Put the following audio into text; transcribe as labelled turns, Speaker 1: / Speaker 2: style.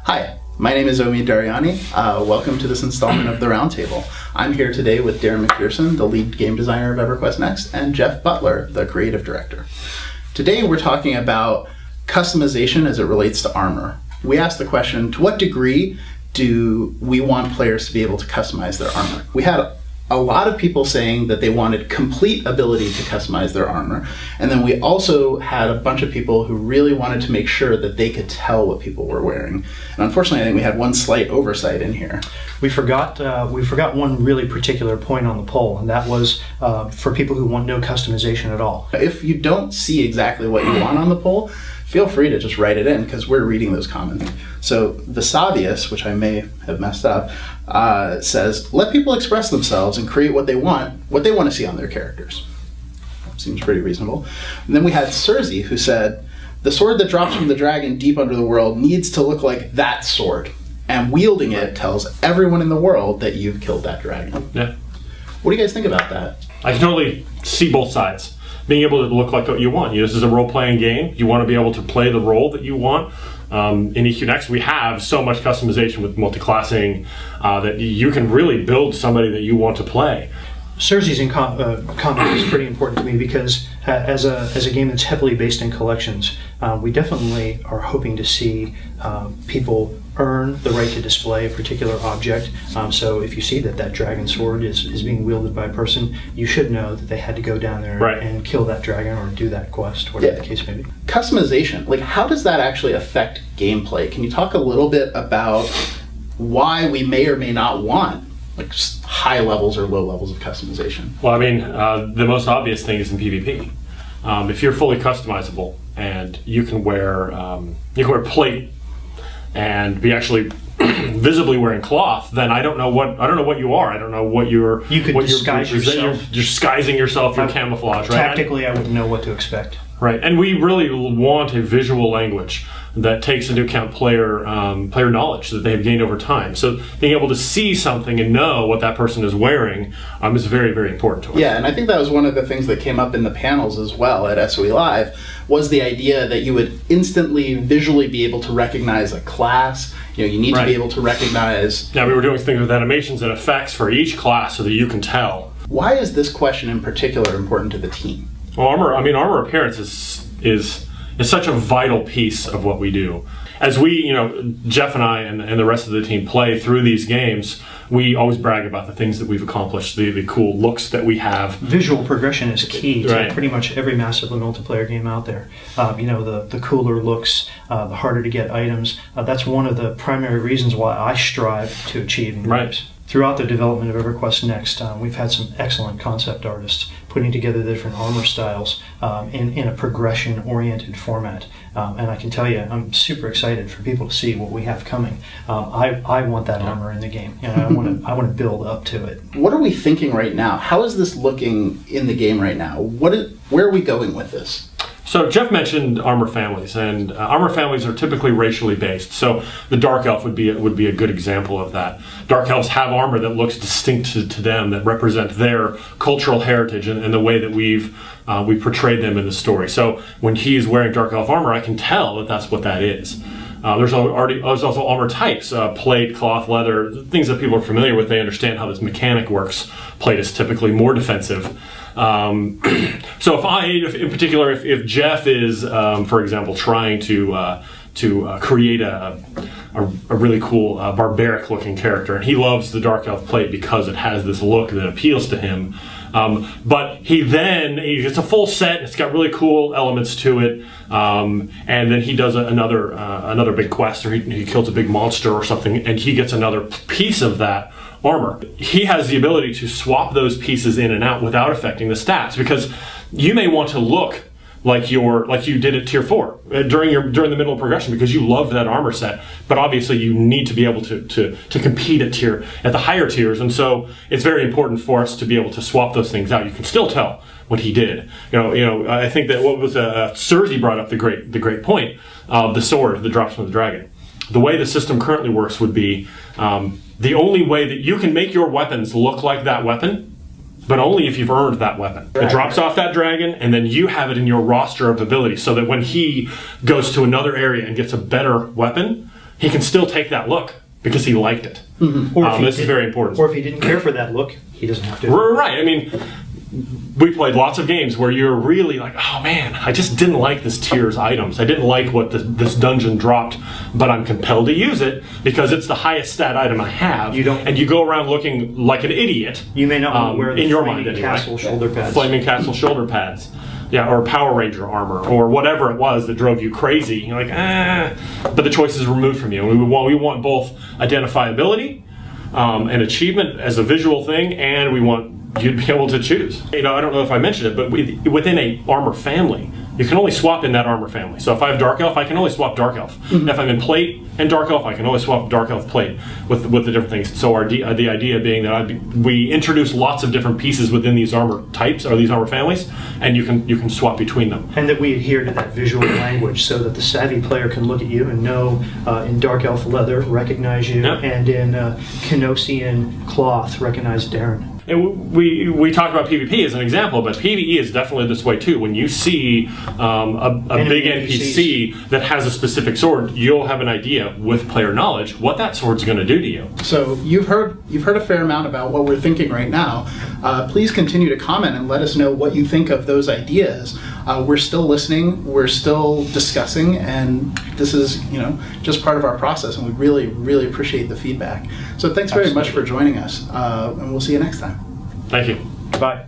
Speaker 1: Hi, my name is Omi Dariani. Welcome to this installment of The Roundtable. I'm here today with Darren McPherson, the lead game designer of EverQuest Next, and Jeff Butler, the creative director. Today we're talking about customization as it relates to armor. We asked the question, to what degree do we want players to be able to customize their armor? We had a lot of people saying that they wanted complete ability to customize their armor. And then we also had a bunch of people who really wanted to make sure that they could tell what people were wearing. And unfortunately, I think we had one slight oversight in here.
Speaker 2: We forgot one really particular point on the poll, and that was for people who want no customization at all.
Speaker 1: If you don't see exactly what you want on the poll, feel free to just write it in because we're reading those comments. So Vesavius, which I may have messed up, says, let people express themselves and create what they want to see on their characters. Seems pretty reasonable. And then we had Cersei, who said, the sword that drops from the dragon deep under the world needs to look like that sword. And wielding it tells everyone in the world that you've killed that dragon.
Speaker 3: Yeah. What
Speaker 1: do you guys think about that?
Speaker 3: I can totally see both sides. Being able to look like what you want. This is a role-playing game. You want to be able to play the role that you want. In EQN Next, we have so much customization with multi-classing that you can really build somebody that you want to play.
Speaker 2: Cersei's comment is pretty important to me because as a game that's heavily based in collections, we definitely are hoping to see people earn the right to display a particular object. So if you see that dragon sword is being wielded by a person, you should know that they had to go down there and kill that dragon or do that quest, whatever the case may be.
Speaker 1: Customization, how does that actually affect gameplay? Can you talk a little bit about why we may or may not want high levels or low levels of customization?
Speaker 3: Well, the most obvious thing is in PvP. If you're fully customizable and you can wear plate and be actually visibly wearing cloth, then I don't know what you are. I don't know what you're.
Speaker 2: You could disguise yourself.
Speaker 3: You're disguising yourself. You're camouflage. Right?
Speaker 2: Tactically, I wouldn't know what to expect.
Speaker 3: Right, and we really want a visual language that takes into account player knowledge that they have gained over time. So being able to see something and know what that person is wearing is very, very important to us.
Speaker 1: Yeah, and I think that was one of the things that came up in the panels as well at SOE Live, was the idea that you would instantly visually be able to recognize a class. You need to be able to recognize...
Speaker 3: Yeah, we were doing things with animations and effects for each class so that you can tell.
Speaker 1: Why is this question in particular important to the team?
Speaker 3: Well, armor appearance is such a vital piece of what we do. As we, Jeff and I and the rest of the team play through these games, we always brag about the things that we've accomplished, the cool looks that we have.
Speaker 2: Visual progression is key to pretty much every massively multiplayer game out there. The cooler looks, the harder to get items. That's one of the primary reasons why I strive to achieve in games. Throughout the development of EverQuest Next, we've had some excellent concept artists putting together the different armor styles in a progression-oriented format. And I can tell you, I'm super excited for people to see what we have coming. I want that armor in the game. I want to build up to it.
Speaker 1: What are we thinking right now? How is this looking in the game right now? Where are we going with this?
Speaker 3: So Jeff mentioned armor families, and armor families are typically racially based. So the Dark Elf would be a good example of that. Dark Elves have armor that looks distinct to them, that represent their cultural heritage and the way that we've portrayed them in the story. So when he's wearing Dark Elf armor, I can tell that that's what that is. There's also armor types, plate, cloth, leather, things that people are familiar with. They understand how this mechanic works. Plate is typically more defensive. So if Jeff is, for example, trying to create a really cool barbaric looking character, and he loves the Dark Elf plate because it has this look that appeals to him. But he gets a full set. It's got really cool elements to it, and then he does another big quest, or he kills a big monster or something, and he gets another piece of that armor. He has the ability to swap those pieces in and out without affecting the stats, because you may want to look like you did at tier 4 during the middle of progression because you love that armor set, but obviously you need to be able to compete at the higher tiers, and so it's very important for us to be able to swap those things out. You can still tell what he did. I think that what was Cersei brought up the great point of the sword that drops from the dragon. The way the system currently works would be the only way that you can make your weapons look like that weapon, but only if you've earned that weapon. It drops off that dragon, and then you have it in your roster of abilities, so that when he goes to another area and gets a better weapon, he can still take that look because he liked it.
Speaker 2: Or if he
Speaker 3: This is very important.
Speaker 2: Or if he didn't care for that look, he doesn't have to.
Speaker 3: Right. I mean, we played lots of games where you're really like, oh man, I just didn't like this tier's items. I didn't like what this dungeon dropped, but I'm compelled to use it because it's the highest stat item I have. And you go around looking like an idiot.
Speaker 2: You may not want to wear the
Speaker 3: in your
Speaker 2: Flaming
Speaker 3: mind,
Speaker 2: Castle shoulder pads.
Speaker 3: Flaming Castle shoulder pads. Yeah, or Power Ranger armor, or whatever it was that drove you crazy. You're like, but the choice is removed from you. We want both identifiability and achievement as a visual thing, and we want you to be able to choose. I don't know if I mentioned it, but within a armor family, you can only swap in that armor family. So if I have Dark Elf, I can only swap Dark Elf. If I'm in Plate and Dark Elf, I can only swap Dark Elf Plate with the different things. So the idea being that we introduce lots of different pieces within these armor types or these armor families, and you can swap between them.
Speaker 2: And that we adhere to that visual language so that the savvy player can look at you and know in Dark Elf leather, recognize you, and in Canosian cloth, recognize Darren.
Speaker 3: And we talked about PvP as an example, but PvE is definitely this way too. When you see a big NPC that has a specific sword, you'll have an idea with player knowledge what that sword's going to do to you.
Speaker 1: So you've heard a fair amount about what we're thinking right now. Please continue to comment and let us know what you think of those ideas. We're still listening, we're still discussing, and this is just part of our process, and we really, really appreciate the feedback. So thanks very much for joining us, and we'll see you next time.
Speaker 3: Thank you.
Speaker 2: Bye.